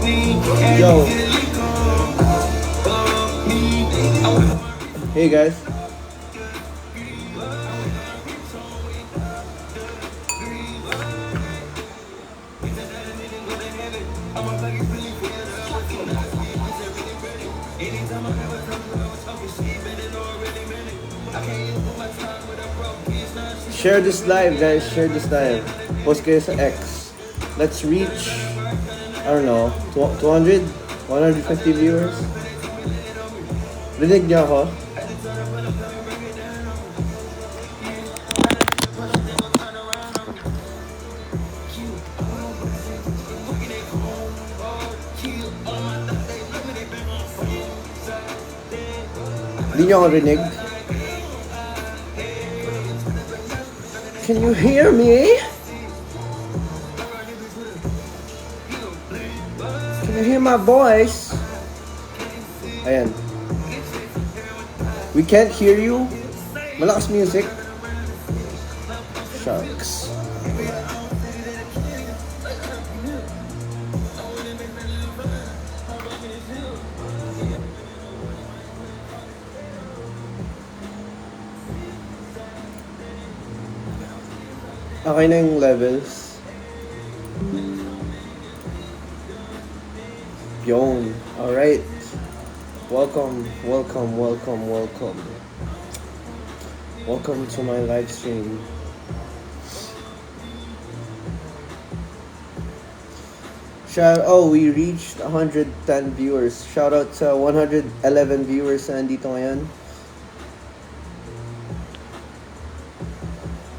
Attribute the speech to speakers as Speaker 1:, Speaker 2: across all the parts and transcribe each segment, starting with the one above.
Speaker 1: Yo. Hey guys. Share this live, guys. Share this live. Post kayo sa X. Let's reach, I don't know, 200? 150 viewers? Rinig niyo ako? Hindi niyo ako rinig? Can you hear me? Can you hear my voice? Ayan. We can't hear you. Malakas music. Shucks. Okay na yung levels. Yun. Alright. Welcome. Welcome to my live stream. We reached 110 viewers. Shout out to 111 viewers na nandito ngayon.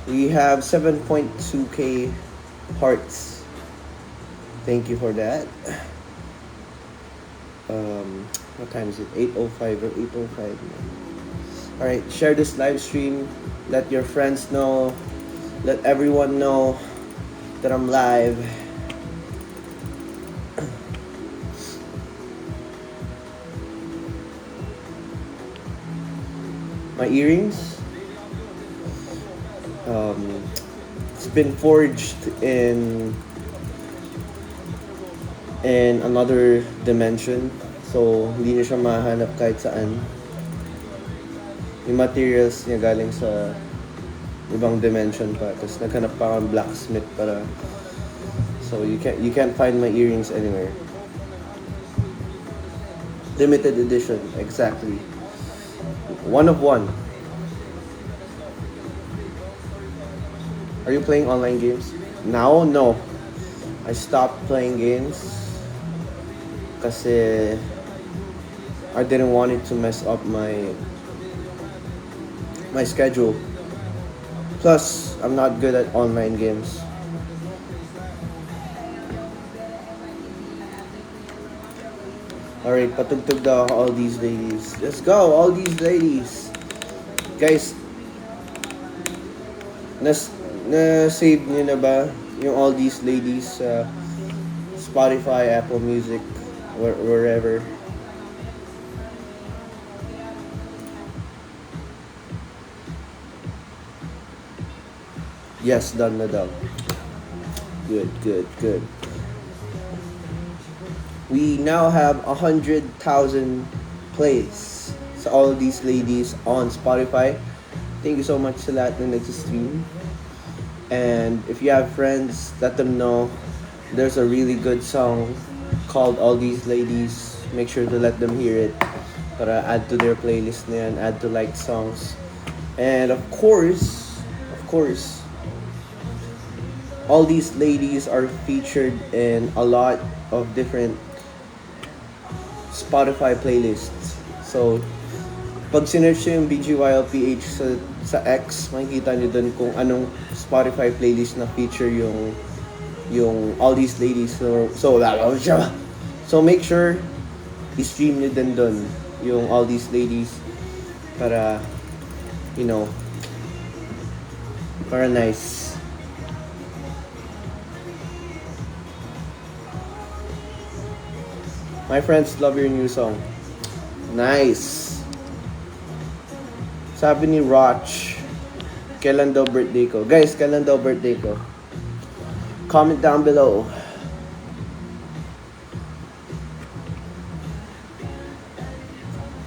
Speaker 1: We have 7.2k hearts. Thank you for that. What time is it? 8:05 or 8:05? Alright, share this live stream. Let your friends know. Let everyone know that I'm live. My earrings. It's been forged in another dimension, so hindi niyo siya mahanap kahit saan. Yung materials niya galing sa ibang dimension pa, tapos naghanap pa akong blacksmith para, so you can't find my earrings anywhere. Limited edition, exactly. One of one. Are you playing online games? Now, no. I stopped playing games kasi I didn't want it to mess up my schedule. Plus, I'm not good at online games. Alright, patugtog daw ako, all these ladies. Let's go, all these ladies. Guys, na-save niyo na ba yung all these ladies sa Spotify, Apple Music, wherever? Yes, done na daw. Good. We now have 100,000 plays sa all these ladies on Spotify. Thank you so much sa lahat na nag-stream. And if you have friends, let them know there's a really good song called All These Ladies. Make sure to let them hear it para add to their playlist na yan, add to like songs. And of course, all these ladies are featured in a lot of different Spotify playlists. So, pag sinerch nyo yung BGYLPH sa X, makikita nyo dun kung anong Spotify playlist na feature yung all these ladies. So make sure i-stream nyo din dun yung all these ladies para, para nice. My friends love your new song. Nice. Sabi ni Roch, kailan daw birthday ko? Guys, kailan daw birthday ko? Comment down below.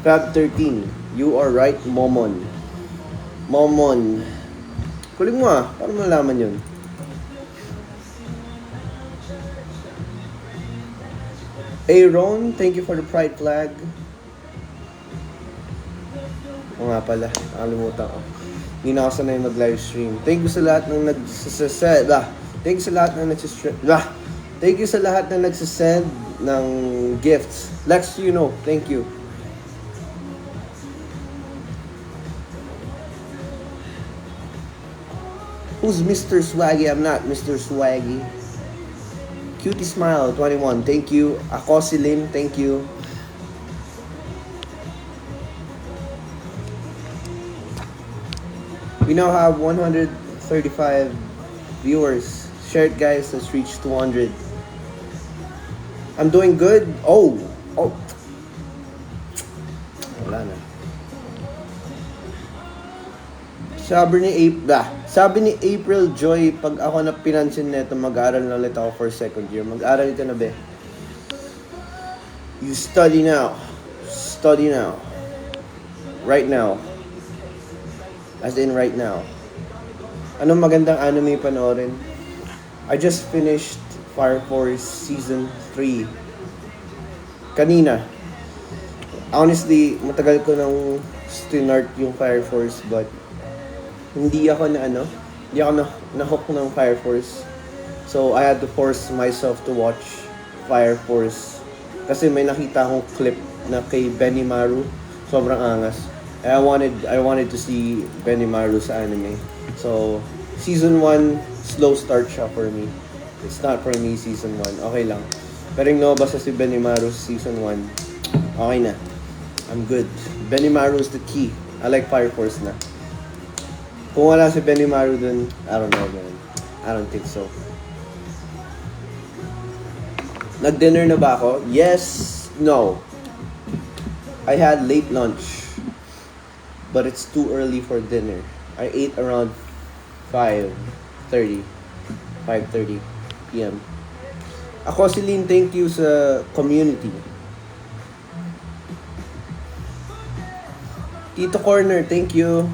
Speaker 1: Fab 13. You are right, Momon. Momon. Kuling mo paano malaman yun? Aaron, thank you for the pride flag. O nga pala, nakalimutan ko. Hindi na ako sanay mag-live stream. Thank you sa lahat ng nagsasend. Thank you sa lahat ng nagsasend. Thank you sa lahat ng nagsasend ng gifts. Lex, you know, thank you. Who's Mr. Swaggy? I'm not Mr. Swaggy. Cutie Smile 21, thank you. Ako si Lim, thank you. We now have 135 viewers. Share it, guys. Let's reach 200. I'm doing good. Oh. Wala na. Sabi ni April Joy, pag ako na pinansin neto, mag-aaral na ulit ako for second year. Mag-aaral ka na, be. You study now. Study now. Right now. As in right now. Anong magandang anime panoorin? I just finished Fire Force Season 3. Kanina. Honestly, matagal ko nang stinart yung Fire Force, but hindi ako na-hook ng Fire Force. So, I had to force myself to watch Fire Force. Kasi may nakita akong clip na kay Benimaru. Sobrang angas. And I wanted to see Benimaru sa anime. So, Season 1, slow start siya for me. It's not for me, Season 1. Okay lang. Pero yung basta si Benimaru sa Season 1, okay na. I'm good. Benimaru is the key. I like Fire Force na. Kung wala si Benimaru dun, I don't know, man. I don't think so. Nag-dinner na ba ako? Yes, no. I had late lunch. But it's too early for dinner. I ate around 5:30 p.m. Ako si Lynn, thank you sa community. Tito Corner, thank you.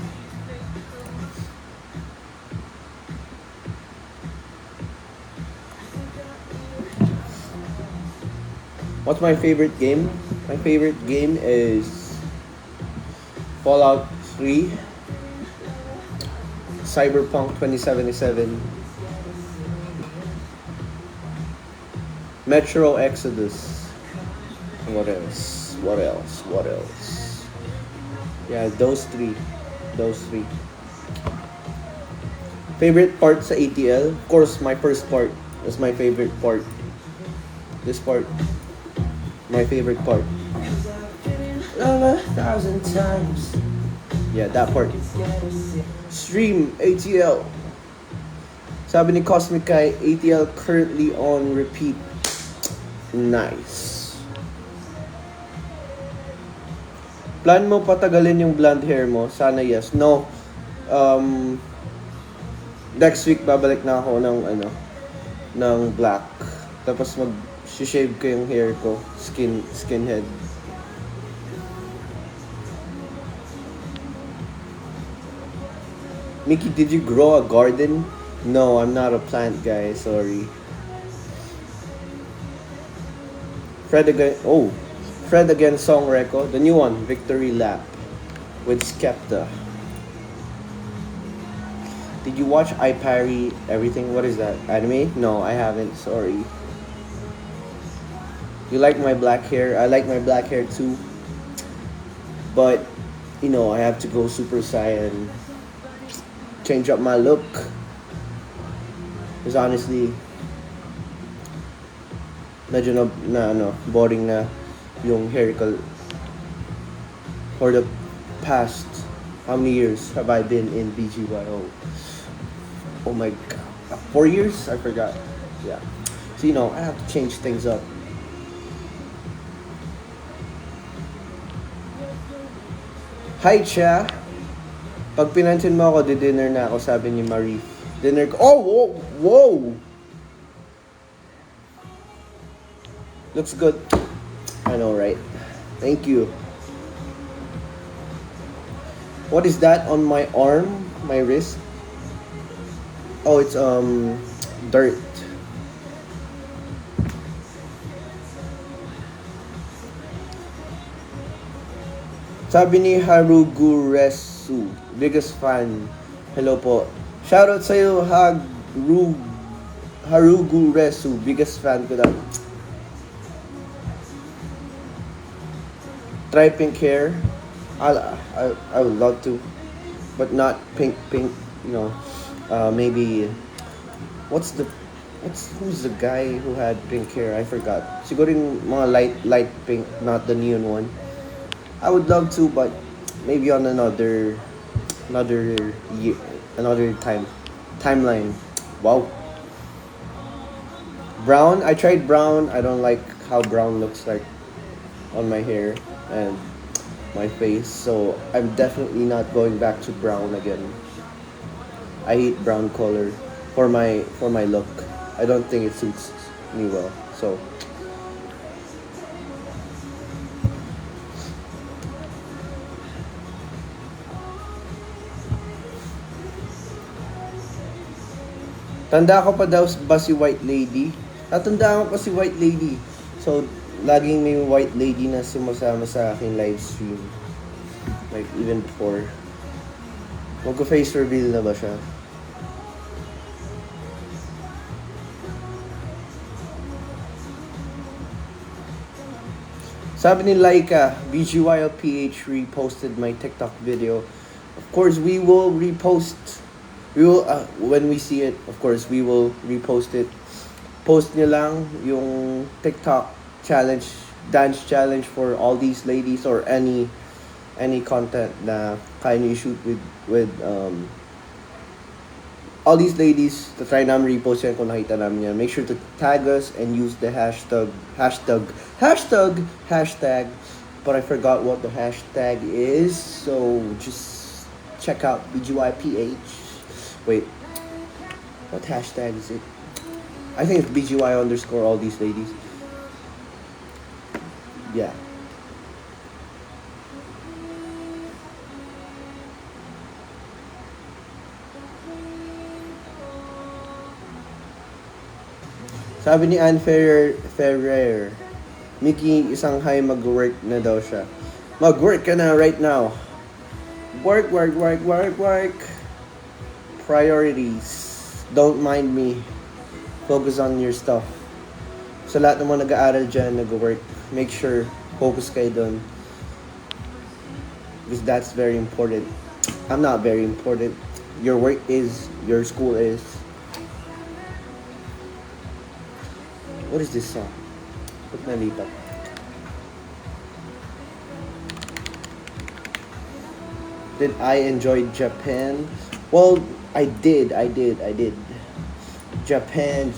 Speaker 1: What's my favorite game? My favorite game is Fallout 3, Cyberpunk 2077, Metro Exodus. What else? Yeah, those three. Favorite part sa ATL? Of course, my first part was my favorite part. This part. My favorite part. 1,000 times. Yeah, that part. Stream ATL. Sabi ni Cosmic Kai, ATL currently on repeat. Nice. Plan mo patagalin yung blonde hair mo? Sana yes. No. Next week babalik na ako ng black. Tapos shave ko yung hair ko, skinhead. Mickey, did you grow a garden? No, I'm not a plant guy, sorry. Fred again song record, the new one, Victory Lap with Skepta. Did you watch I Parry Everything? What is that? Anime? No, I haven't, sorry. You like my black hair? I like my black hair too. But, I have to go Super Saiyan. Change up my look. Because honestly, medyo boring na yung hair ko. For the past, how many years have I been in BGYO? Oh my god. 4 years? I forgot. Yeah. So, I have to change things up. Hi, Cha. Pag pinansin mo ako, di-dinner na ako, sabi ni Marie. Dinner ko. Oh, whoa! Looks good. I know, right? Thank you. What is that on my arm? My wrist? Oh, it's dirt. Sabi ni Haruguresu, biggest fan. Hello po. Shoutout sa'yo, Haruguresu, biggest fan ko daw. Try pink hair. I would love to, but not pink. You know, maybe who's the guy who had pink hair? I forgot. Siguro yung mga light pink, not the neon one. I would love to, but maybe on another year, another timeline. Wow. Brown. I tried brown. I don't like how brown looks like on my hair and my face, so I'm definitely not going back to brown again. I hate brown color for my look. I don't think it suits me well. So tanda ko pa daw ba si White Lady? Natandaan ko pa si White Lady. So laging may White Lady na sumasama sa akin live stream. Like even before. Magko-face reveal na ba siya? Sabi ni Laika, BGYLPH reposted my TikTok video. Of course, we will repost. We will, when we see it, of course, we will repost it. Post nyo lang yung TikTok challenge, dance challenge for all these ladies or any content na kaya nyo shoot with all these ladies to try namin repost yan kung nakita namin yan. Make sure to tag us and use the hashtag, but I forgot what the hashtag is, so just check out BGYPH. Wait, what hashtag is it? I think it's BGY underscore all these ladies. Yeah. Sabi ni Ann Ferrer, Mickey, isang high mag-work na daw siya. Mag-work ka na right now. Work. Priorities. Don't mind me. Focus on your stuff. Sa lahat ng mga nag-aaral dyan, nag-work, make sure focus kayo dun. Because that's very important. I'm not very important. Your work is, your school is. What is this song? Ba't nalipat? Did I enjoy Japan? Well, I did. Japan.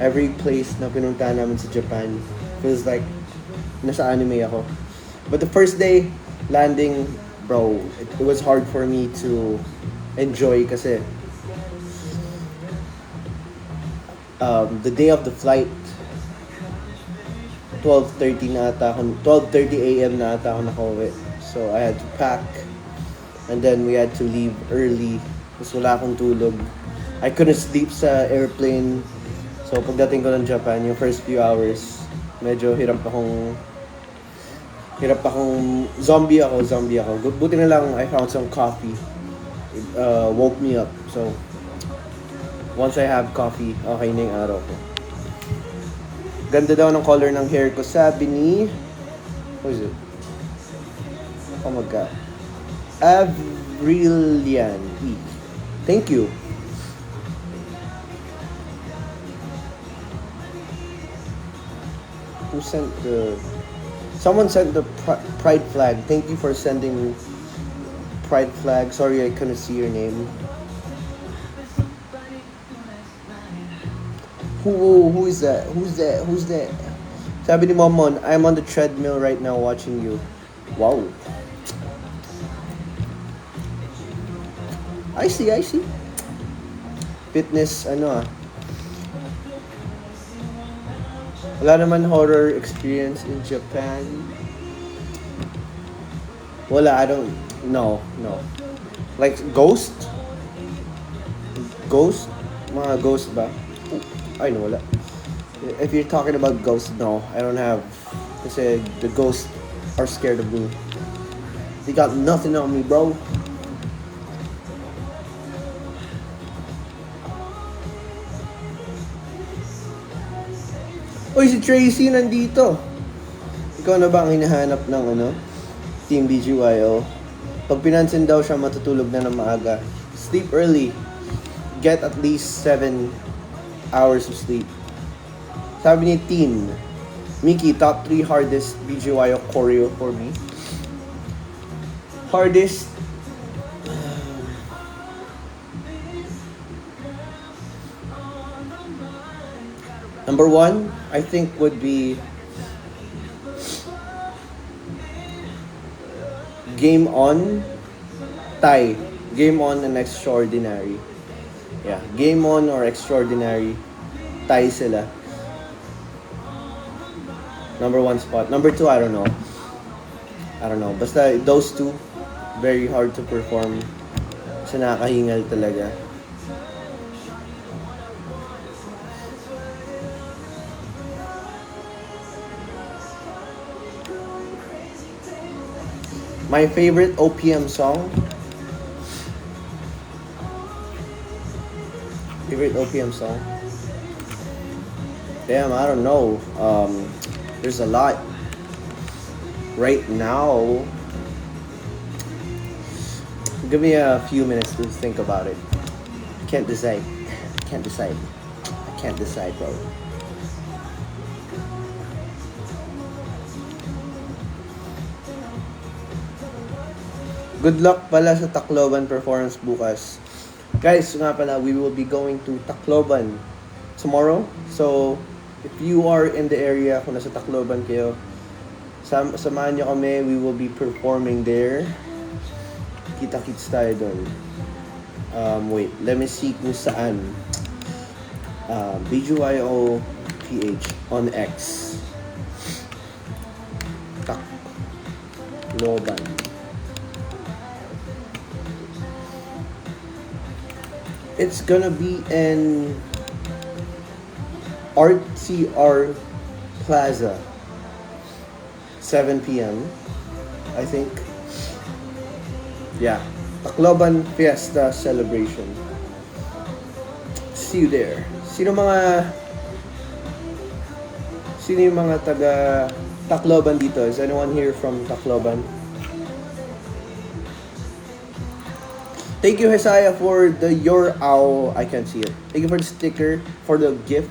Speaker 1: Every place na pinunta namin sa Japan feels like nasa anime ako. But the first day landing, bro, it was hard for me to enjoy kasi the day of the flight 12:30 a.m. na ata ako nakauwi. So I had to pack and then we had to leave early kasi wala akong tulog. I couldn't sleep sa airplane. So pagdating ko ng Japan, yung first few hours, medyo hirap akong zombie ako. Buti na lang I found some coffee. It woke me up. So once I have coffee, okay na yung araw ko. Ganda daw ng color ng hair ko. Sabi ni... What is it? Oh my God. Avrilian E. Thank you. Who sent the... Someone sent the pride flag. Thank you for sending pride flag. Sorry I couldn't see your name. Who is that? Who's that? Sabi ni Momon, I'm on the treadmill right now watching you. Wow. I see. Fitness, Wala naman horror experience in Japan. Wala, I don't, no, no. Like, Ghost? Ghost? Mga Ghost ba? Ay, no, wala. If you're talking about Ghost, no, I don't have. Kasi the Ghosts are scared of me. They got nothing on me, bro. Uy, si Tracy nandito. Ikaw na ba ang hinahanap ng Team BGYO? Pag pinansin daw siya, matutulog na ng maaga. Sleep early. Get at least 7 hours of sleep. Sabi ni Teen, Mickey, top 3 hardest BGYO choreo for me. Hardest, number 1, I think would be Game On, tie. Game On and Extraordinary. Yeah, Game On or Extraordinary, tie sila. Number 1 spot. Number 2, I don't know. Basta those two, very hard to perform. Kasi nakakahingal talaga. My favorite OPM song. Damn, I don't know. There's a lot. Right now, give me a few minutes to think about it. Can't decide, bro. Good luck pala sa Tacloban performance bukas. Guys, nga pala, we will be going to Tacloban tomorrow. So, if you are in the area, kung nasa Tacloban kayo, samahan nyo kami. We will be performing there. Kita-kits tayo doon. Wait, let me see kung saan. BGYO PH on X. Tacloban. It's gonna be in RTR Plaza, 7 p.m. I think. Yeah, Tacloban Fiesta Celebration. See you there. Sino yung mga taga Tacloban dito? Is anyone here from Tacloban? Thank you, Hesaya, for the your owl. I can't see it. Thank you for the sticker, for the gift.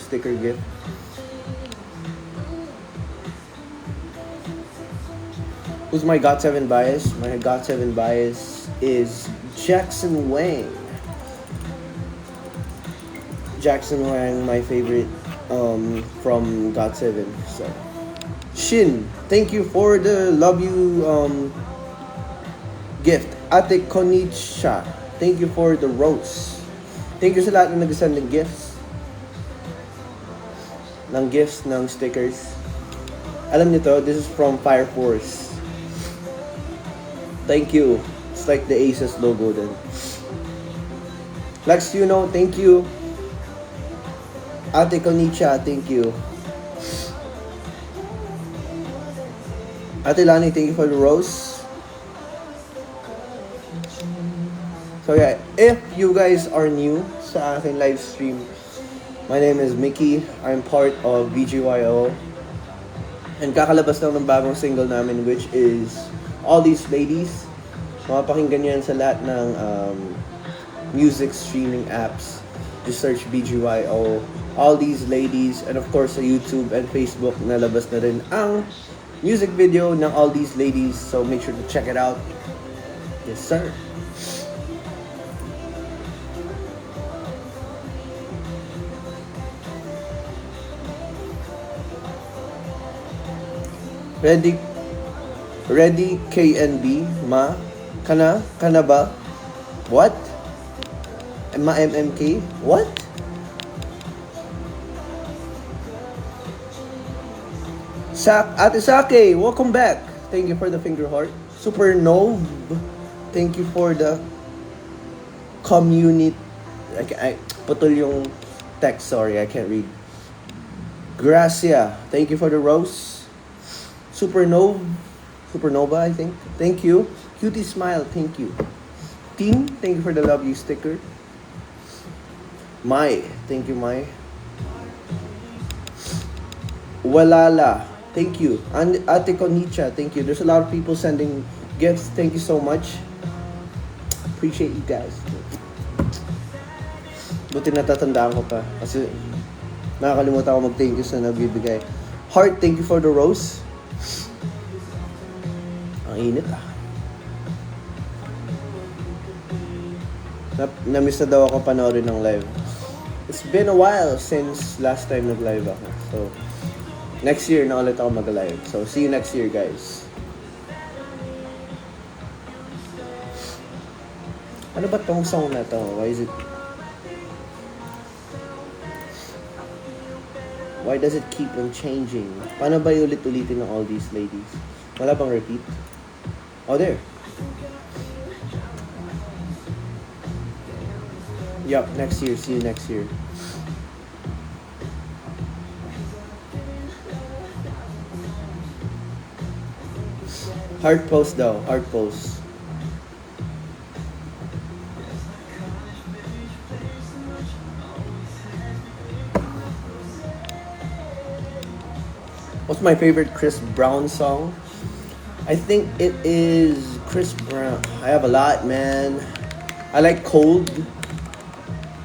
Speaker 1: Sticker gift. Who's my GOT7 bias? My GOT7 bias is Jackson Wang. Jackson Wang, my favorite from GOT7. So, Shin, thank you for the love you gift. Ate Konicha, thank you for the rose. Thank you sa lahat na nag-send ng gifts. Ng stickers. Alam niyo to, this is from Fire Force. Thank you. It's like the Aces logo then. Lex, thank you. Ate Konicha, thank you. Ate Lani, thank you for the rose. So yeah, if you guys are new sa aking live stream, my name is Mickey. I'm part of BGYO. And kakalabas lang ng bagong single namin, which is All These Ladies. Mapapakinggan yan sa lahat ng music streaming apps. Just search BGYO, All These Ladies, and of course sa YouTube and Facebook nalabas na rin ang music video ng All These Ladies. So make sure to check it out. Yes, sir. Ready KNB, ma? Kana ba? What? Ma MMK? What? Ate Sake, welcome back. Thank you for the finger heart. Supernov, thank you for the community. I putol yung text, sorry, I can't read. Gracia, thank you for the rose. Supernova, I think. Thank you. Cutie Smile, thank you. Team, thank you for the love you sticker. Mai, thank you, Mai. Walala, thank you. And Ate Konicha, thank you. There's a lot of people sending gifts. Thank you so much. Appreciate you guys. Buti natatandaan ko pa. Kasi nakakalimutan ko mag-thank you sa nagbibigay. Heart, thank you for the rose. Ang init ah. Na-miss na daw ako panoorin ng live. It's been a while since last time nag-live ako. So, next year na ulit ako mag-live. So, see you next year, guys. Ano ba tong song na to? Why does it keep on changing? Paano ba ulit-ulitin ng all these ladies? Wala bang repeat? Oh, there. Yup, next year. See you next year. Heart pose daw. Heart pose. What's my favorite Chris Brown song? I think it is Chris Brown. I have a lot, man. I like Cold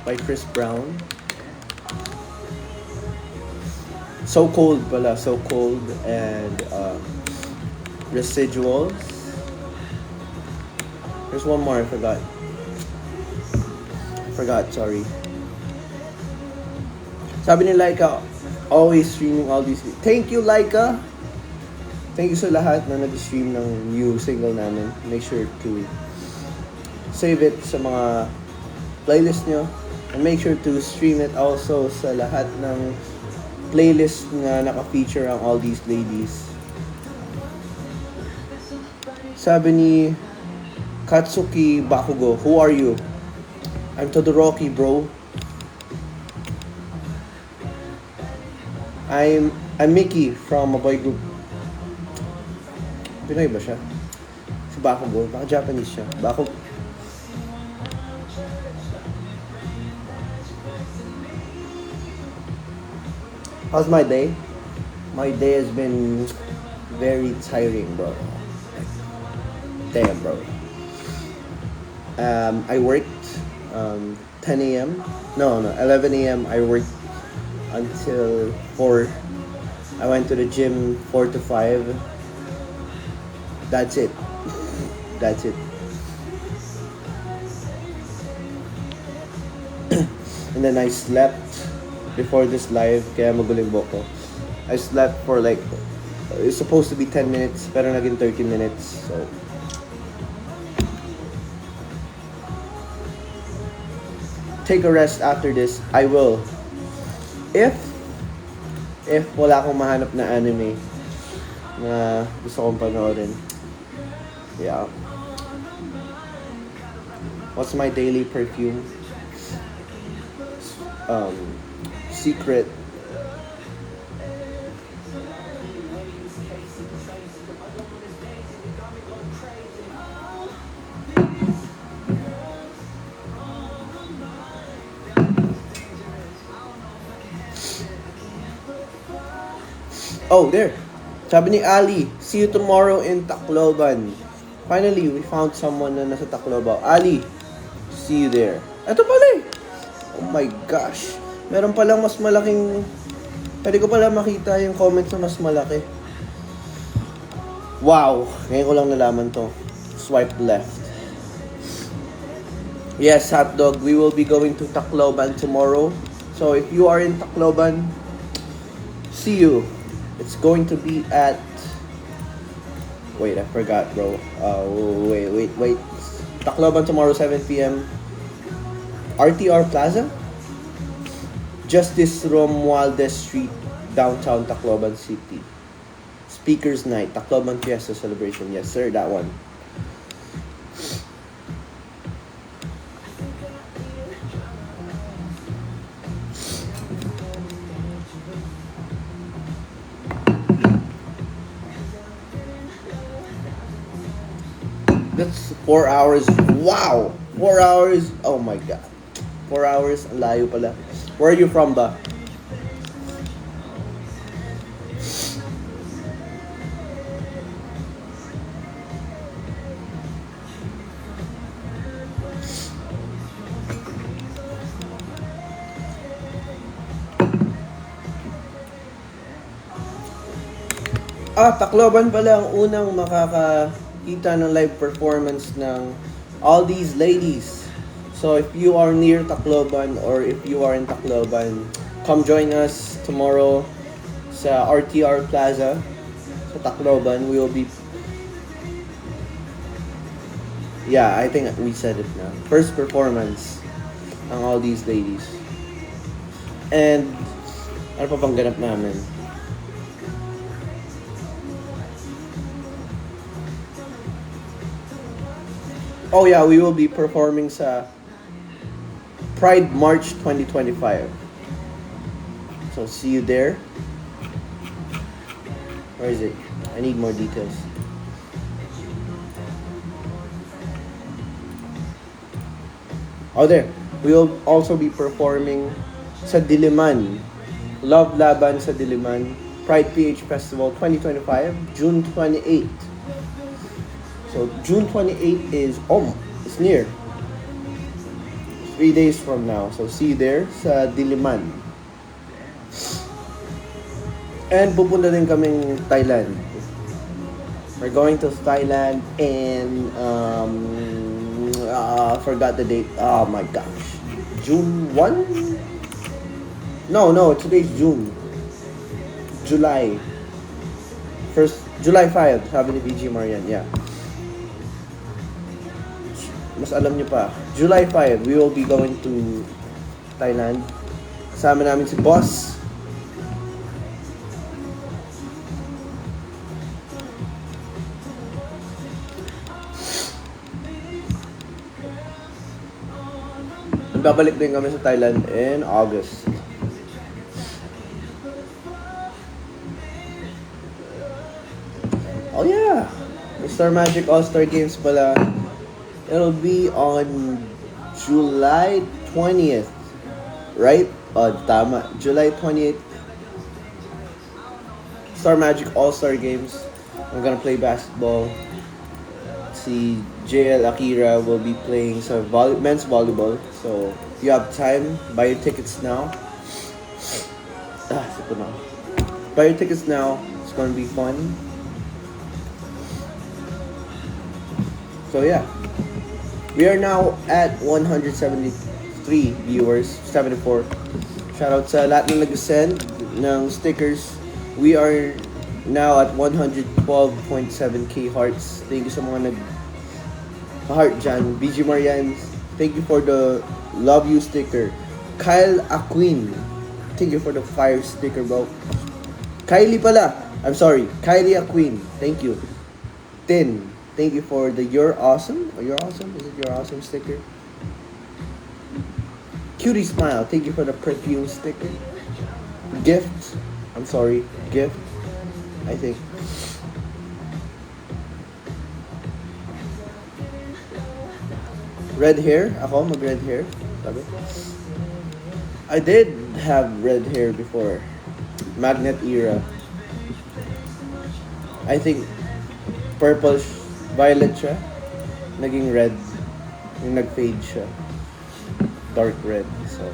Speaker 1: by Chris Brown. So Cold pala. So Cold and Residuals. There's one more I forgot. Sorry. Sabi ni Laika, always streaming all these. Thank you, Laika. Thank you sa lahat na nag-stream ng new single namin. Make sure to save it sa mga playlist nyo. And make sure to stream it also sa lahat ng playlist na naka-feature ang all these ladies. Sabi ni Katsuki Bakugo, who are you? I'm Todoroki, bro. I'm Mickey from a boy group. Pinoy ba siya? Si Bakugo, baka Japanese siya. How's my day? My day has been very tiring, bro. Damn, bro. I worked 10 a.m. No, 11 a.m. I worked until 4. I went to the gym 4 to 5. That's it. And then I slept before this live, kaya maguling boko. I slept for like, it's supposed to be 10 minutes, pero naging 30 minutes, so. Take a rest after this, I will. If wala akong mahanap na anime na gusto kong panoorin. Yeah. What's my daily perfume? Secret. Oh, there. Sabi ni Ali, see you tomorrow in Tacloban. Finally, we found someone na nasa Tacloban. Ali, see you there. Ito pala eh. Oh my gosh. Meron palang mas malaking... Pwede ko pala makita yung comments na mas malaki. Wow. Ngayon ko lang nalaman to. Swipe left. Yes, hotdog. We will be going to Tacloban tomorrow. So if you are in Tacloban, see you. It's going to be at... Wait, I forgot, bro. Wait. Tacloban tomorrow, 7 p.m. RTR Plaza? Justice Romualdez Street, downtown Tacloban City. Speakers Night, Tacloban Fiesta Celebration. Yes, sir, that one. That's 4 hours. Wow! 4 hours. Oh my God. 4 hours. Ang layo pala. Where are you from ba? Tacloban pala ang unang makakakita ng live performance ng All These Ladies. So if you are near Tacloban or if you are in Tacloban, come join us tomorrow sa RTR Plaza sa Tacloban. We will be... Yeah, I think we said it now. First performance ng All These Ladies. And ano pa bang ganap namin? Oh yeah, we will be performing sa Pride March 2025. So see you there. Where is it? I need more details. Oh, there. We will also be performing sa Diliman. Love Laban sa Diliman. Pride PH Festival 2025, June 28. So June 28 is, it's near. 3 days from now. So see you there sa Diliman. And pupunta din kaming Thailand. We're going to Thailand and forgot the date. Oh my gosh. June 1? No, today's June. July. July 5, sabi ni BG Marian. Yeah. Mas alam nyo pa. July 5, we will be going to Thailand. Kasama namin si Boss. Babalik din kami sa Thailand in August. Oh yeah! Star Magic All-Star Games pala. It'll be on July 20th. Right? Tama. July 28th. Star Magic All-Star Games. I'm gonna play basketball. Si JL Akira will be playing sa men's volleyball. So, if you have time, buy your tickets now. Sito na. Buy your tickets now. It's gonna be fun. So, yeah. We are now at 173 viewers, 74. Shoutout sa lahat ng nag-send ng stickers. We are now at 112.7k hearts. Thank you sa mga nag-heart dyan. BG Marian, thank you for the love you sticker. Kyle Aquin, thank you for the fire sticker, bro. Kylie pala. I'm sorry. Kylie Aquin, thank you. Tin, thank you for the You're Awesome. Or You're Awesome? Is it You're Awesome sticker? Cutie Smile, thank you for the perfume sticker. Gift, I'm sorry. Gift, I think. Red hair? Ako, mag-red hair. Sabi. I did have red hair before. Magnet era. I think purple, violet siya. Naging red. Yung nag-fade siya. Dark red. So.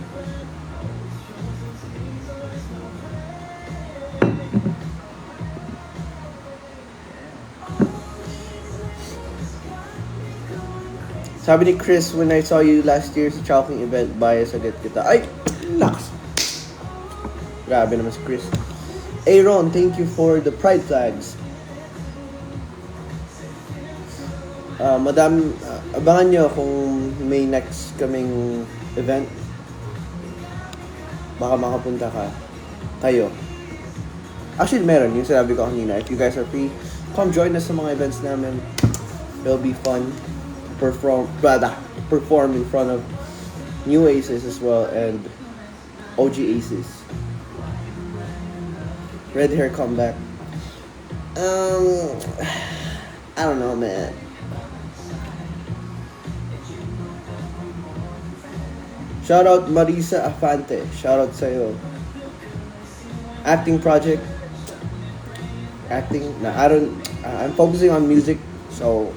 Speaker 1: Sabi ni Chris, when I saw you last year sa Chowking event, bias agad kita. Ay! Lakas! Grabe naman si Chris. Aaron, thank you for the pride flags. Madam, abangan nyo kung may next kaming event. Baka makapunta kayo. Actually, meron. Yung sinabi ko kanina. If you guys are free, come join us sa mga events namin. It'll be fun to perform in front of new aces as well and OG aces. Red hair comeback. Um, I don't know, man. Shout out Marisa Afante. Shout out sa'yo. Acting project. Acting. Nah, I don't. I'm focusing on music, so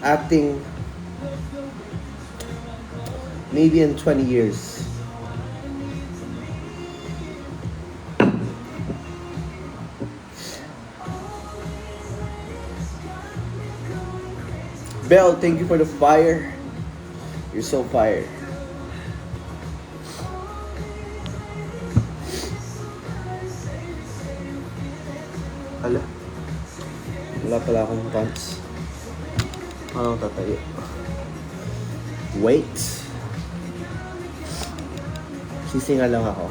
Speaker 1: acting. Maybe in 20 years. Bell, thank you for the fire. You're so fire. Ala. Wala pala akong pants. Anong tatayo? Wait. Sisinga lang ako.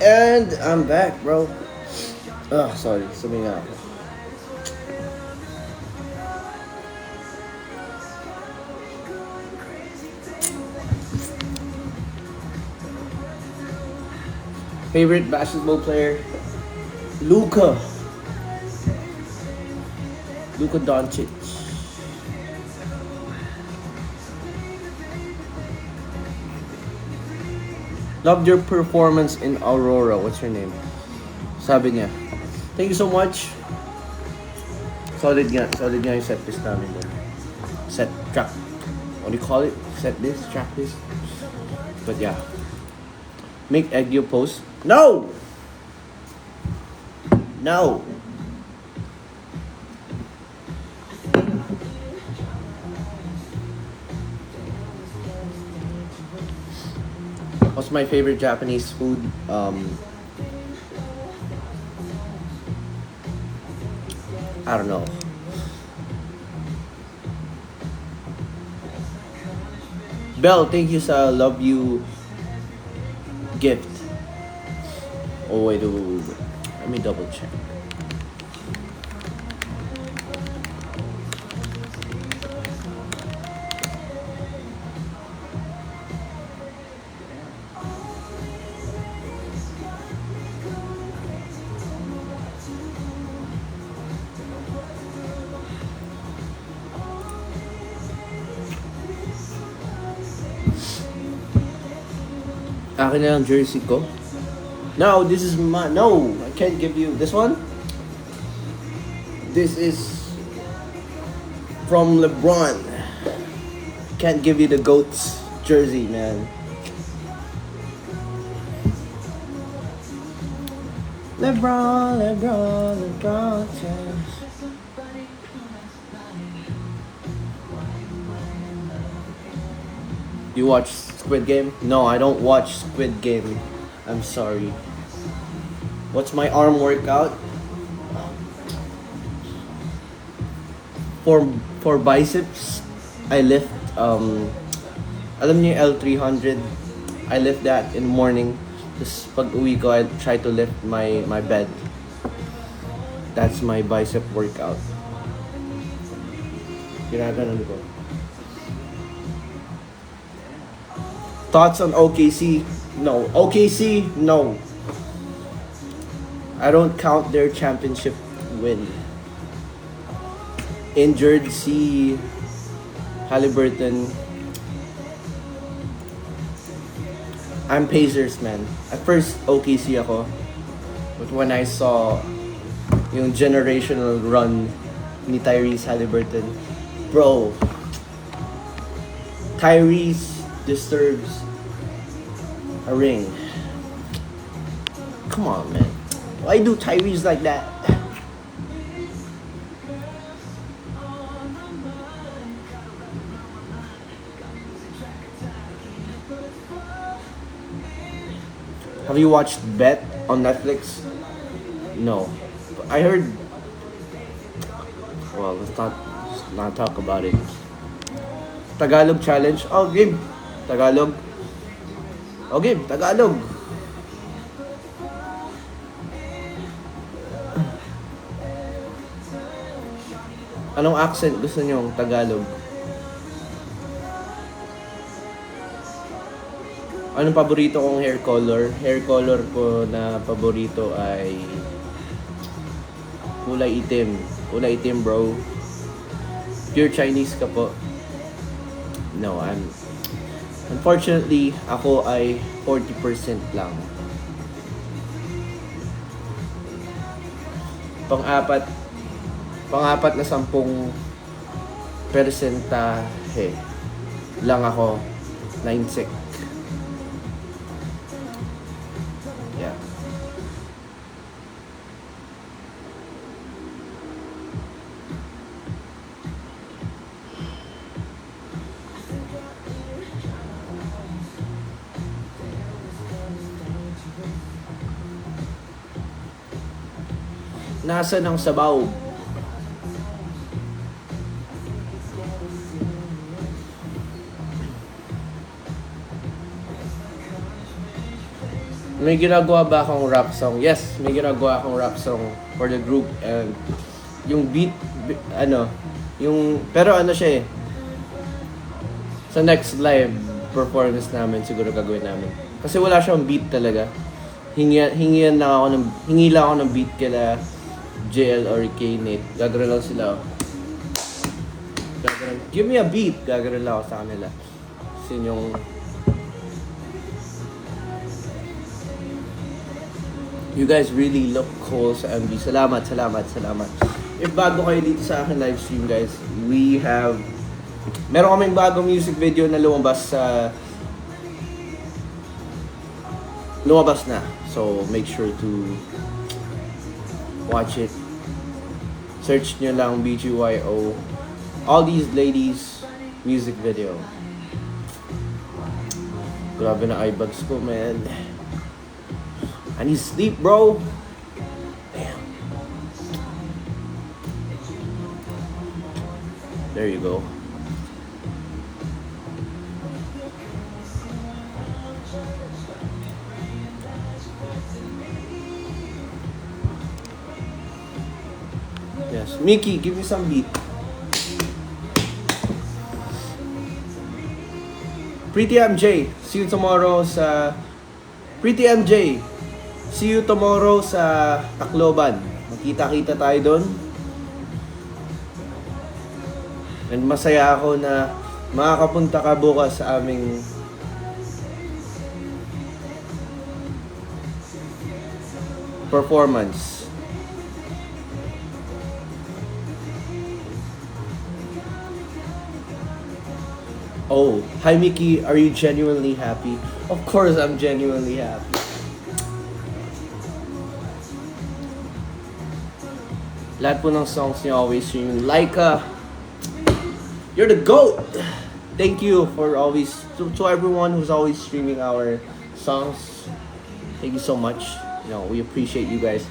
Speaker 1: And I'm back, bro. Oh, sorry. Suminga ako. Favorite basketball player? Luka Doncic. Loved your performance in Aurora. What's her name? Sabi niya. Thank you so much. Solid nga yung set list namin doon. Track. What do you call it? Set list? Track list? But yeah. Make Egyo post. No! No! What's my favorite Japanese food? I don't know. Bell, thank you sa love you gift. Oh wait, let me double check. Akin na yung jersey ko. No, this is my... No, I can't give you... This one? This is... from LeBron. Can't give you the GOAT's jersey, man. LeBron. You watch Squid Game? No, I don't watch Squid Game. I'm sorry. What's my arm workout? For biceps, I lift alam niyo yung L300? I lift that in the morning. Just pag uwi ko, I try to lift my bed. That's my bicep workout. Ginaganon ko. Thoughts on OKC? No. OKC? No. I don't count their championship win. Injured si Halliburton. I'm Pacers, man. At first, OKC ako. But when I saw yung generational run ni Tyrese Halliburton, Bro, Tyrese deserves a ring. Come on, man. Why do Tyrese like that? Have you watched Bet on Netflix? No. I heard. Well, let's not talk about it. Tagalog challenge. Oh, game. Tagalog. Oh, game. Tagalog. Anong accent gusto nyo? Tagalog. Anong paborito kong hair color? Hair color ko na paborito ay kulay itim. Kulay itim, bro. Pure Chinese ka po. No, unfortunately, ako ay 40% lang. Pang-apat na 10% lang ako na insect. Yeah. Nasa ng sabaw? May ginagawa ba akong rap song? Yes, may ginagawa akong rap song for the group, and yung beat pero siya eh. Sa next live performance namin siguro gagawin namin. Kasi wala siyang beat talaga. Hingi lang ako ng beat kila JL or K-Nate. Gagawin lang sila. Give me a beat. Gagawin lang ako sa kanila. Kasi yung you guys really look cool sa MV. Salamat. If bago kayo dito sa akin live stream, guys, meron kaming bagong music video na lumabas na. So, make sure to watch it. Search nyo lang BGYO All These Ladies music video. Grabe na eye bags ko, man. I need sleep, bro. Damn. There you go. Yes, Mickey, give me some beat. Pretty MJ, see you tomorrow sa Tacloban. Magkita-kita tayo doon. And masaya ako na makakapunta ka bukas sa aming performance. Oh, hi Mickey, are you genuinely happy? Of course I'm genuinely happy. Lahat po ng songs niyo always streaming. Laika, you're the GOAT! Thank you for always, to everyone who's always streaming our songs. Thank you so much. We appreciate you guys.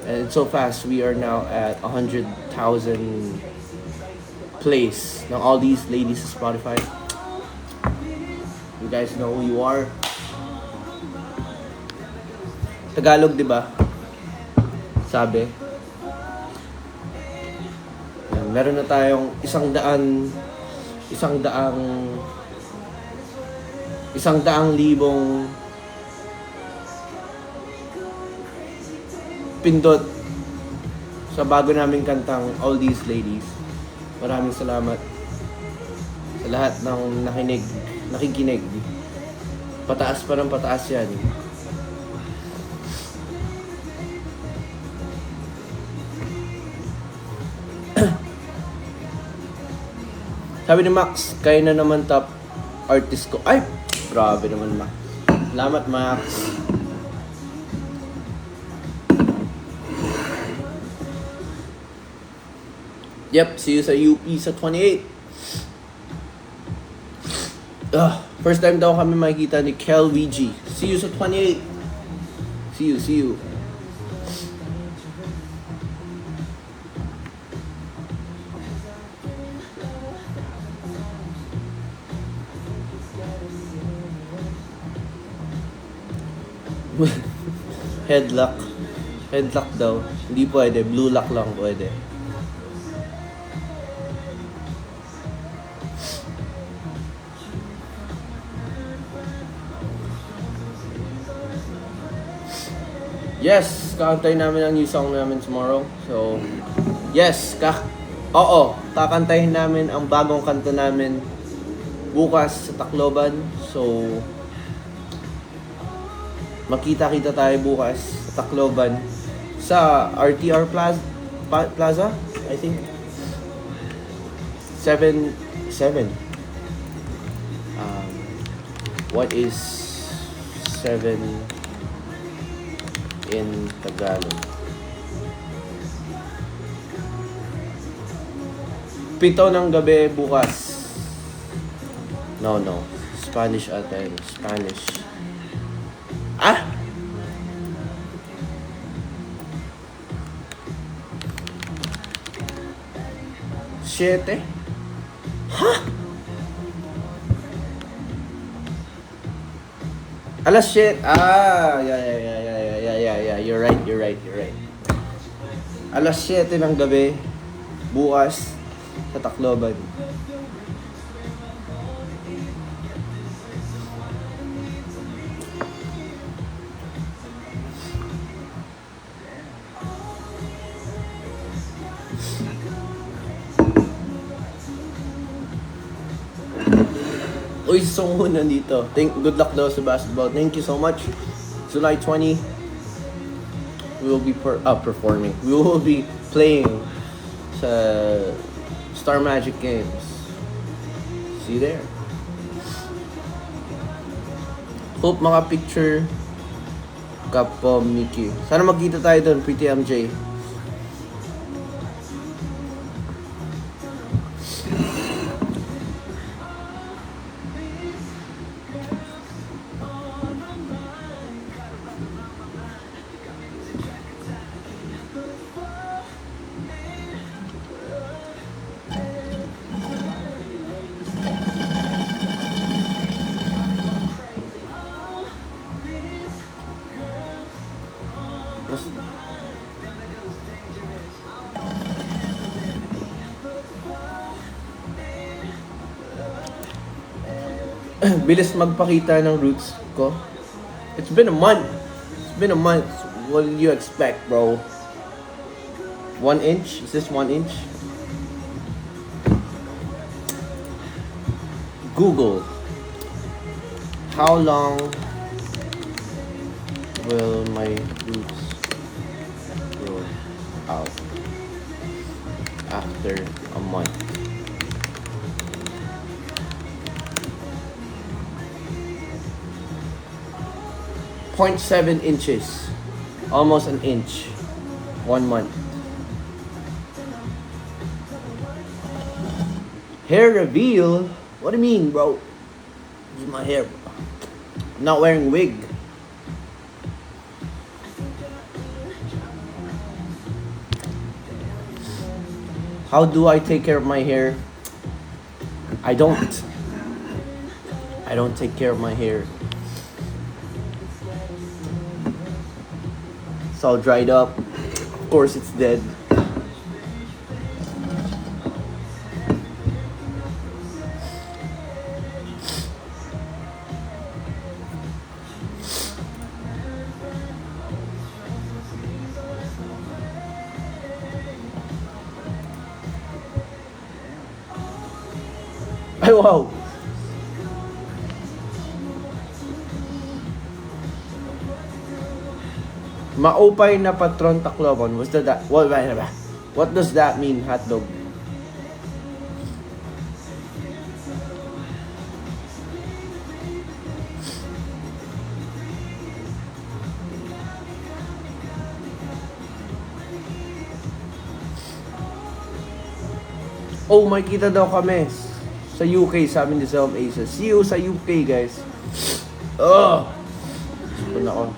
Speaker 1: And it's so fast, we are now at 100,000 plays ng All These Ladies sa Spotify. You guys know who you are. Tagalog, di ba? Sabi. Meron na tayong 100,000 pindot sa bago naming kantang All These Ladies. Maraming salamat sa lahat ng nakikinig. Pataas pa ng pataas yan. Sabi ni Max, kaya na naman top artist ko. Ay! Grabe naman, Max. Salamat, Max. Yep, see you sa UP sa 28. First time daw kami makikita ni Kel VG. See you sa 28. See you. Headlock daw. Hindi pwede. Blue lock lang pwede. Yes, kakantay namin ang new song namin tomorrow. So, yes, kakantahin namin ang bagong kanta namin bukas sa Tacloban. So, makita-kita tayo bukas sa Tacloban sa RTR Plaza, I think. 7. What is 7 in Tagalog? 7 ng gabi bukas. No. Spanish ata yun. Spanish. Siete? Alas 7. Yeah. You're right. Alas 7 ng gabi bukas sa Tacloban. Uy, Song Hoon nandito. Good luck daw sa basketball. Thank you so much. July 20, we will be performing. We will be playing sa Star Magic Games. See you there. Hope maka-picture ka po, Mickey. Sana magkita tayo doon, Pretty MJ. Bilis magpakita ng roots ko. It's been a month. What do you expect, bro? 1 inch? Is this 1 inch? Google. How long will my roots grow out after a month? .7 inches. Almost an inch. 1 month. Hair reveal? What do you mean, bro? This is my hair. I'm not wearing wig. How do I take care of my hair? I don't take care of my hair. It's all dried up. Of course it's dead. Ay, wow! Maupay na patron Tacloban. What does that mean, hotdog? Oh, makikita daw kami sa UK, sabi ni Zelm Aces. See you sa UK, guys. Oh! Sipon ako.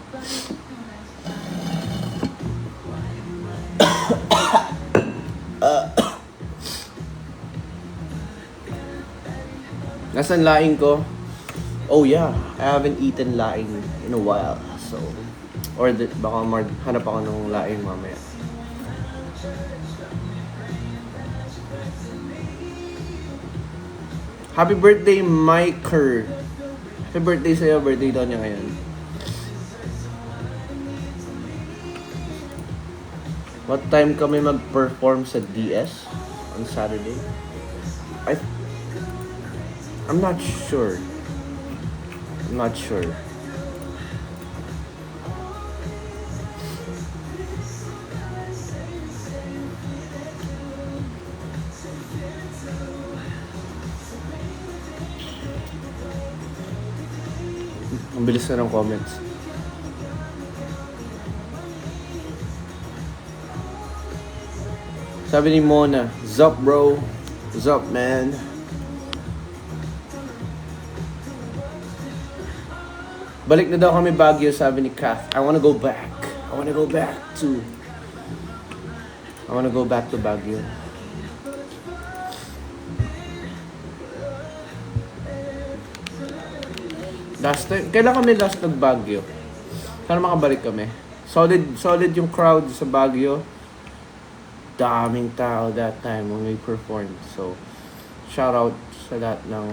Speaker 1: Nasaan laing ko? Oh yeah, I haven't eaten laing in a while. So, baka hanap ako ng laing mamaya. Happy birthday, Miker. Happy birthday sa'yo. Birthday daw niya ngayon. What time kami mag-perform sa DS on Saturday? I'm not sure. I'm not sure. Ang bilis na ng comments. Sabi ni Mona, "Zup bro, zup man." Balik na daw kami Baguio, sabi ni Kath. I wanna go back to Baguio. Kailan kami last nag Baguio? Sana makabalik kami. Solid yung crowd sa Baguio. Daming tao that time when we performed. So, shout out sa lahat ng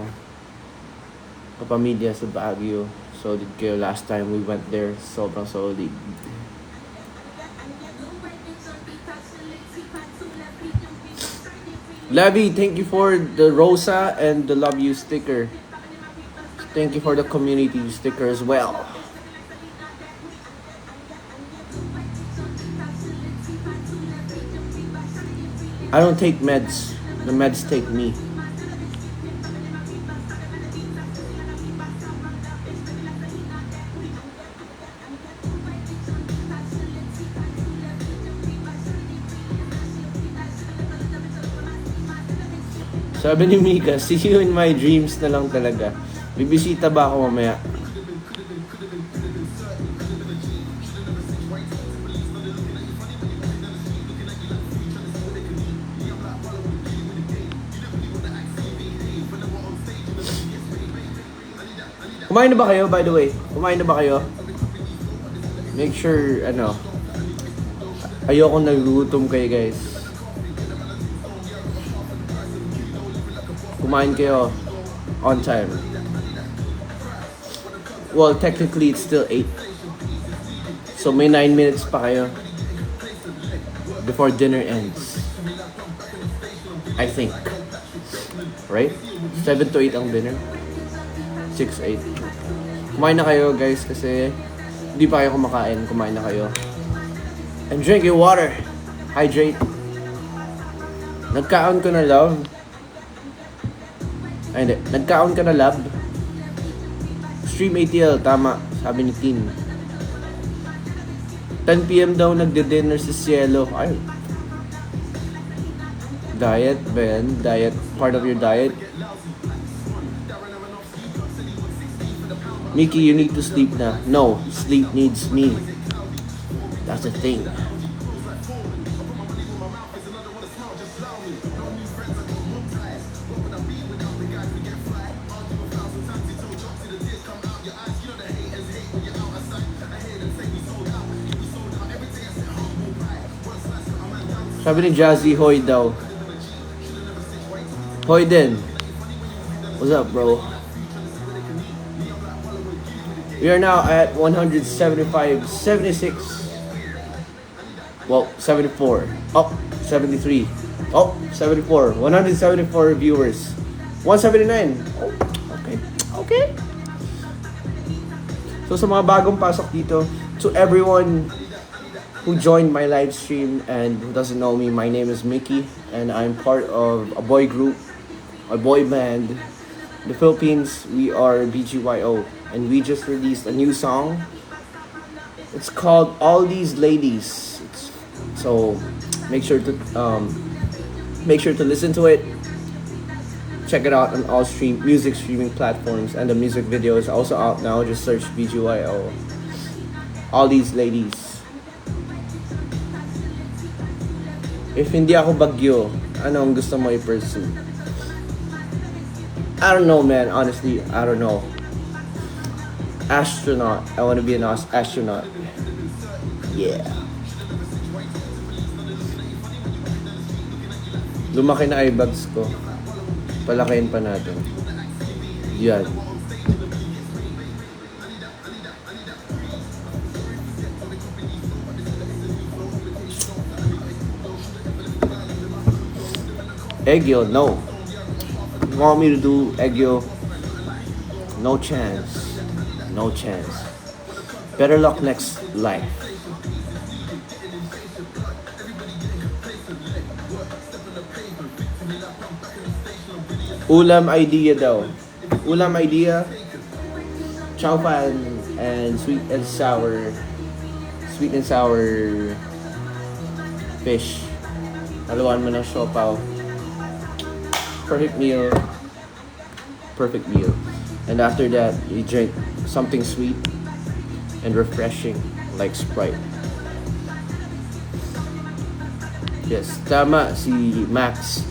Speaker 1: kapamilya sa Baguio. Solid kayo last time we went there. Sobrang solid. Levy, thank you for the Rosa and the Love You sticker. Thank you for the community sticker as well. I don't take meds. The meds take me. Sabi ni Mika, see you in my dreams na lang talaga. Bibisita ba ako mamaya? Kumain na ba kayo, by the way? Kumain na ba kayo? Make sure, ayokong nagugutom kayo, guys. Kumain kayo on time. Well, technically, it's still 8. So, may 9 minutes pa kayo before dinner ends. I think. Right? 7 to 8 ang dinner. 6, 8. Kumain na kayo, guys, kasi hindi pa kayo kumakain. Kumain na kayo. And drink your water. Hydrate. Nagkaon ko na, love. Ay, hindi. Nagkaon ka na, love. Stream ATL, tama. Sabi ni Tin. 10 PM daw nagde-dinner si Cielo. Ay. Diet, Ben. Diet. Part of your diet. Mickey, you need to sleep na. No, sleep needs me. That's the thing. Sabi ni Jazzy, Hoy daw. Hoy din. What's up, bro? We are now at 175, 76. Well, 74. Oh, 73. Oh, 74. 174 viewers. 179. Oh, okay. Okay. So sa mga bagong pasok dito, to everyone who joined my live stream and who doesn't know me, my name is Mickey and I'm part of a boy group, a boy band. In the Philippines, we are BGYO and we just released a new song. It's called All These Ladies. So make sure to listen to it Check it out on all music streaming platforms, and the music video is also out now. Just search BGYO. All these ladies. If hindi ako bagyo, ano ang gusto mo i-pursue? I don't know, man. Honestly, I don't know. Astronaut. I want to be an astronaut. Yeah. Lumaki na eyebags ko. Palakihin pa natin. Yan. Eggyo, no. You want me to do Eggyo? No chance. No chance. Better luck next life. Ulam idea daw. Ulam idea. Chow fan and sweet and sour fish. Haluan mo ng siopaw. Perfect meal. Perfect meal. And after that, you drink something sweet and refreshing like Sprite. Yes, tama si Max.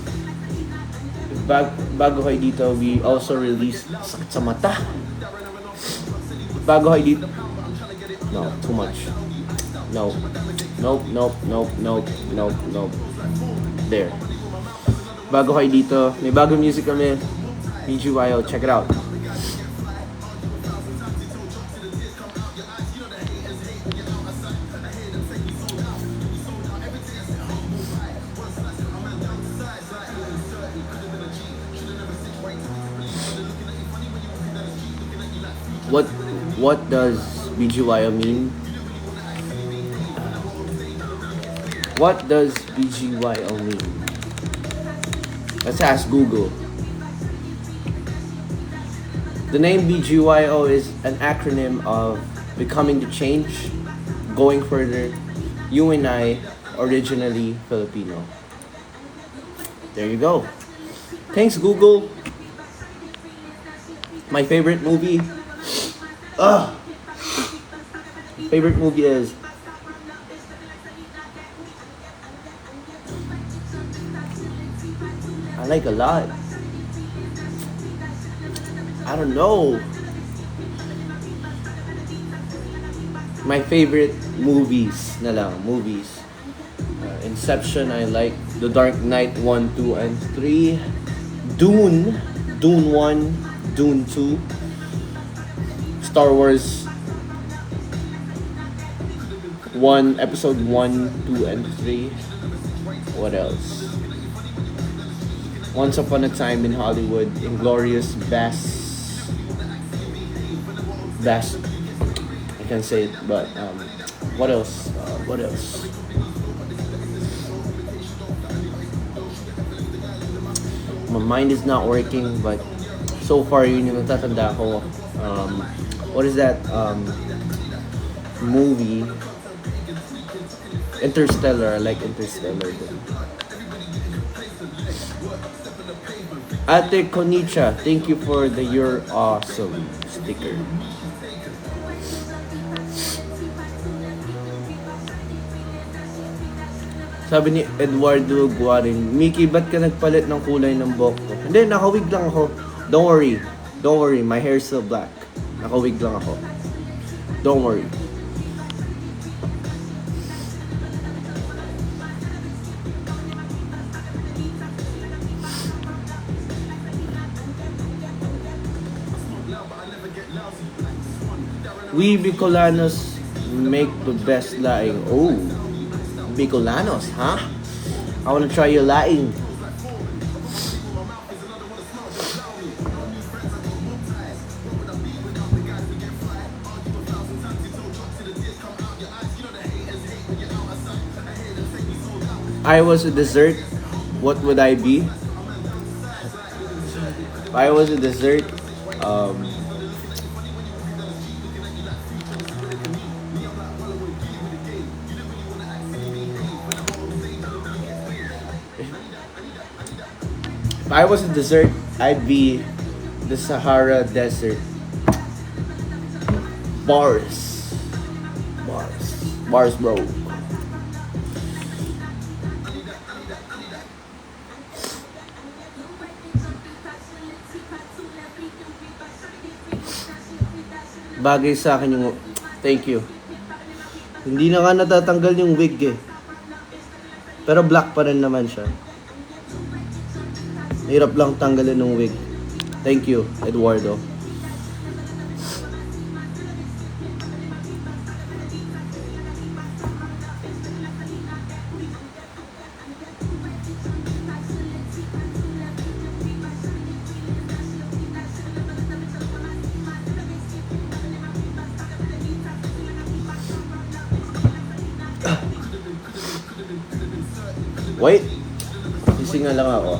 Speaker 1: Bago kayo dito, we also released sakit sa mata. Bago kayo dito, no, too much. No. Nope. There. Bago kayo dito, may bagong music kami. BGYO, check it out. What does BGYO mean? What does BGYO mean? Let's ask Google. The name BGYO is an acronym of Becoming the Change, Going Further, You and I, Originally Filipino. There you go. Thanks, Google. My favorite movie. Favorite movie is I like a lot. I don't know. My favorite movies na lang, movies. Inception, I like. The Dark Knight 1, 2, and 3. Dune 1, Dune 2. Star Wars 1, Episode 1, 2, and 3. What else? Once Upon a Time in Hollywood, Inglourious Basterds. I can't say it, but what else? My mind is not working, but so far yun yung natatanda ko. What is that movie? Interstellar. I like Interstellar. Ate Konicha, thank you for the "You're Awesome" sticker. Sabi ni Eduardo Guarin, Mickey, ba't ka nagpalit ng kulay ng buhok ko? Hindi, nakawig lang ako. Don't worry, my hair is still black. Nakawig lang ako. Don't worry. We Bicolanos make the best laing. Oh, Bicolanos, huh? I wanna try your laing. I was a dessert, what would I be? If I was a dessert, if I was a dessert, I'd be the Sahara Desert. Bars. Bars. Bars, bro. Bagay sa akin yung... Thank you. Hindi na nga natatanggal yung wig eh. Pero black pa rin naman siya. Hirap lang tanggalin ng wig. Thank you, Eduardo. Wait. Sisinga lang ako.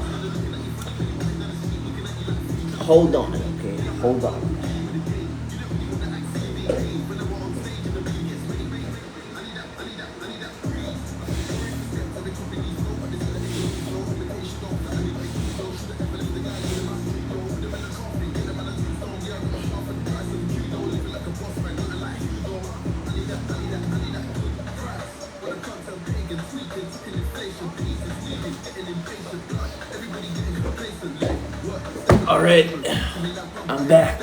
Speaker 1: Hold on, okay? Hold on. Alright, I'm back.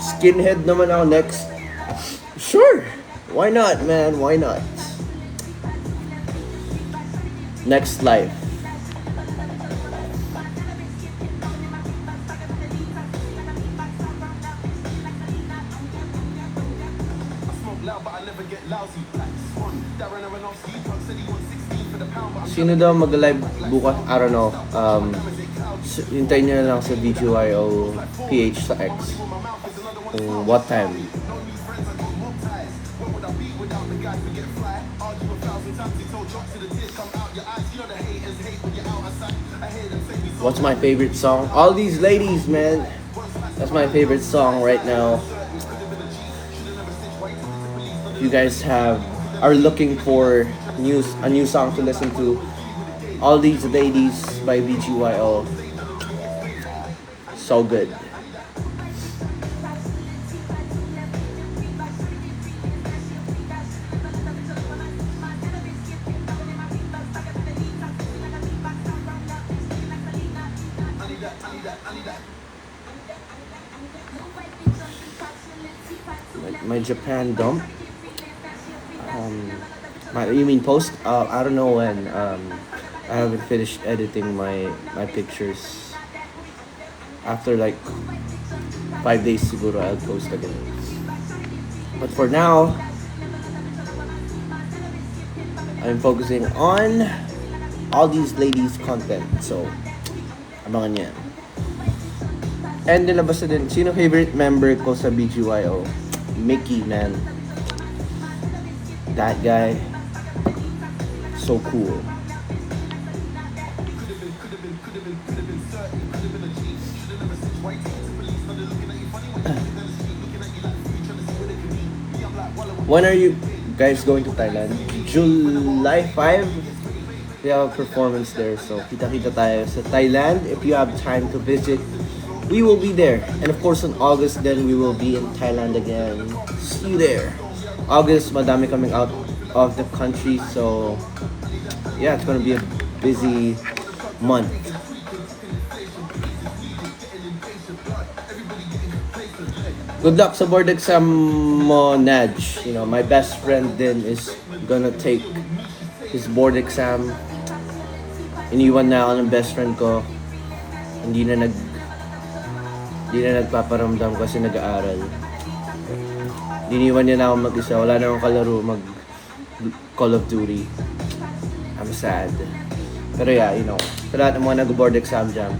Speaker 1: Skinhead naman ako next. Sure, why not, man? Why not? Next life. Sino daw mag-live bukas? I don't know. Hintayin nyo na lang sa BGYO PH sa X. What time? What's my favorite song? All These Ladies, man. That's my favorite song right now. You guys are looking for a new song to listen to. All These Ladies by BGYO. So good. My Japan dump. You mean post? I don't know when. I haven't finished editing my pictures. After like 5 days siguro I'll post again. But for now, I'm focusing on All These Ladies content. So, abangan niya. And nilabas na din, sino favorite member ko sa BGYO? Mickey, man. That guy, so cool. When are you guys going to Thailand? July 5? We have a performance there, so kita-kita tayo sa Thailand. If you have time to visit, we will be there. And of course, in August, then we will be in Thailand again. See you there. August, madami coming out of the country, so yeah, it's gonna be a busy month. Good luck sa board exam mo, Naj. You know, my best friend then is gonna take his board exam. Iniwan na ako ng best friend ko. Hindi na nagpaparamdam kasi nag-aaral. Iniwan niya na ako mag-isa. Wala na akong kalaro mag Call of Duty. I'm sad. Pero yeah, you know, sa lahat ng mga nag-board exam dyan.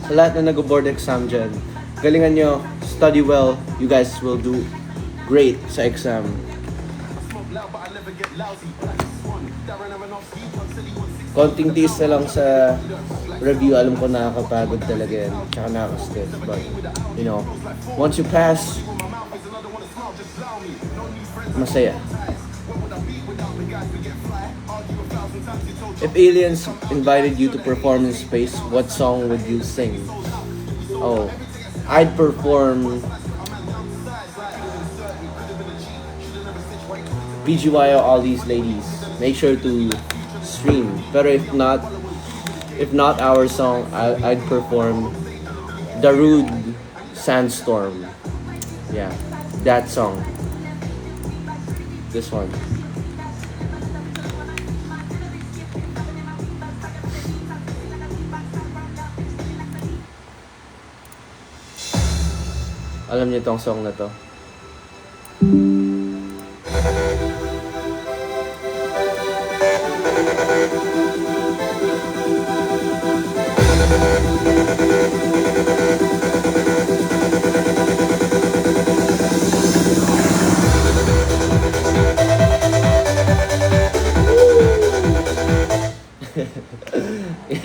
Speaker 1: Sa lahat na nag-board exam dyan, galingan nyo, study well, you guys will do great sa exam. Konting tiis na lang sa review, alam ko nakakapagod talaga yan. Tsaka nakaka-stress. But, you know, once you pass, masaya. If aliens invited you to perform in space, what song would you sing? Oh, I'd perform BGYO All These Ladies. Make sure to stream. Pero if not our song, I'd perform Darude Sandstorm. Yeah, that song. This one. Alam niyo tong song na to.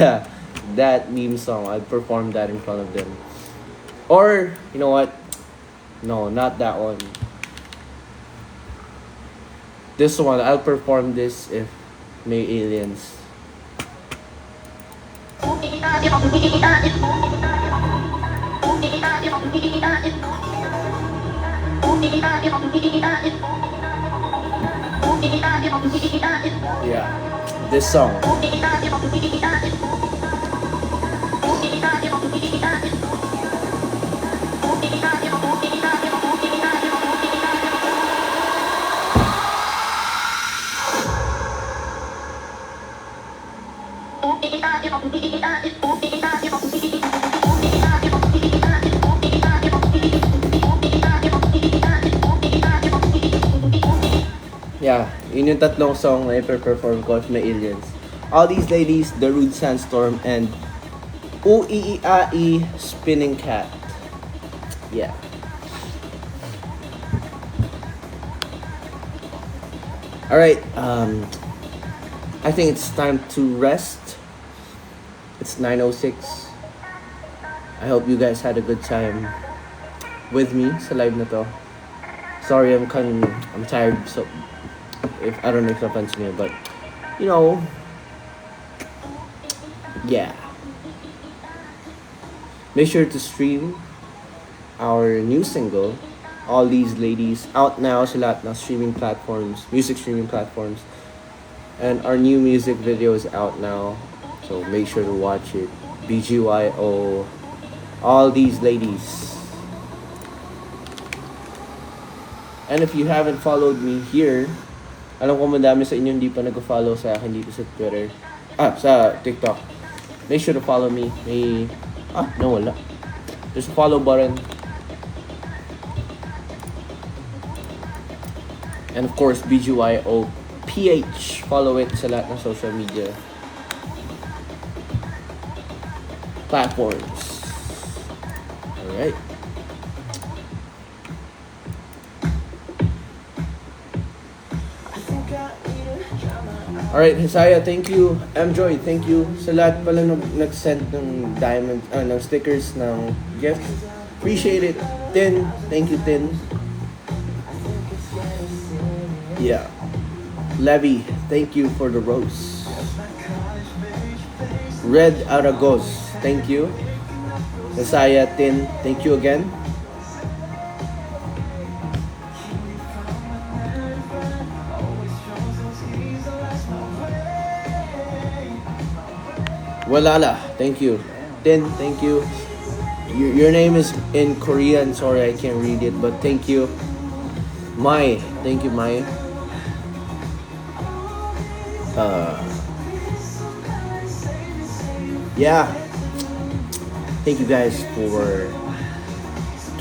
Speaker 1: Yeah, that meme song. I'd perform that in front of them. Or, you know what? No, not that one. This one, I'll perform this if may aliens. Yeah, this song. Yeah, yun yung tatlong song na i-perform ko if may aliens. All These Ladies, The Rude Sandstorm, and Uiiai Spinning Cat. Yeah. Alright, I think it's time to rest. It's 9:06. I hope you guys had a good time with me sa live na to. Sorry, I'm tired, so if I don't know if napansin niyo, but you know, yeah. Make sure to stream our new single, All These Ladies, out now sa lahat ng streaming platforms, music streaming platforms. And our new music video is out now, so make sure to watch it. BGYO, All These Ladies. And if you haven't followed me here, alam ko madami sa inyo hindi pa nag-follow sa akin dito sa Twitter. Sa TikTok. Make sure to follow me. Wala. There's a follow button. And of course, BGYO PH. Follow it sa lahat ng social media platforms. Alright. Alright, Hisaya, thank you. Joy, thank you. Sa lahat pala nag-send ng diamond, ng stickers, ng gift. Appreciate it. Tin, thank you, Tin. Yeah. Levy, thank you for the rose. Red Aragos, thank you. Hisaya, Tin, thank you again. Walala, thank you. Tin, thank you. Your name is in Korean. Sorry, I can't read it, but thank you. Mai, thank you, Mai. Yeah. Thank you guys for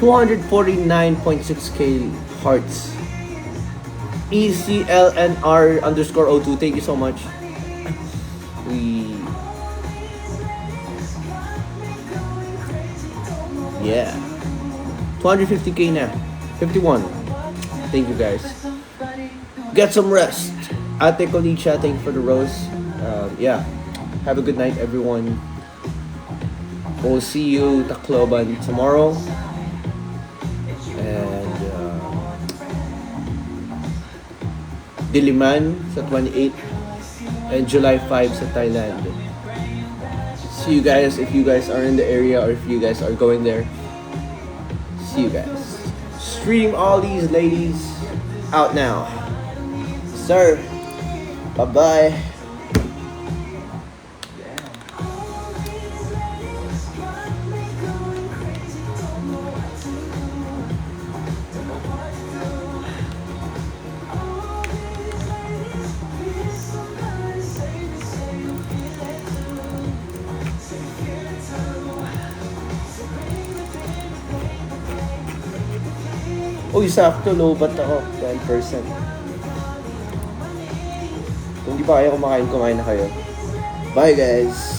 Speaker 1: 249.6k hearts. ECLNR_02. Thank you so much. Yeah. 250k na. 51. Thank you guys. Get some rest. Ate Kolicha, thank you for the rose. Yeah. Have a good night, everyone. We'll see you Tacloban tomorrow. And Diliman sa 28. And July 5 sa Thailand. See you guys if you guys are in the area or if you guys are going there. See you guys. Stream all these ladies out now. Sir, bye-bye. Uy, sakto, lobat ako. 10%. Kung di pa kayo kumain na kayo. Bye, guys!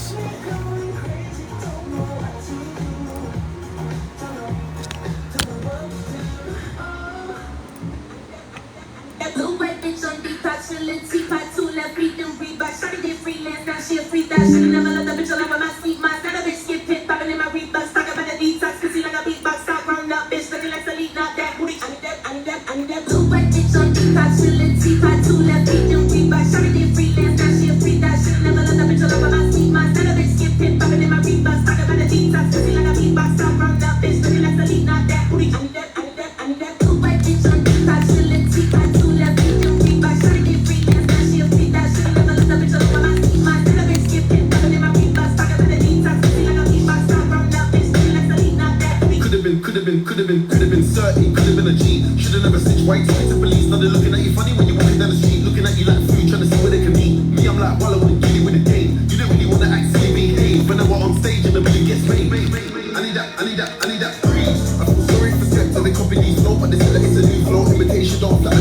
Speaker 2: Could've been 30, could've been a G. Should've never snitched, white to police. Now they're looking at you funny when you're walking down the street. Looking at you like food, trying to see where they can meet. Me, I'm like, well, I wouldn't kill you with a game. You don't really wanna act silly, behave. When I was on stage and the million gets paid. I need that breeze. I feel sorry for steps and they copy these flow, but they say that it's a new flow. Imitation don't fly.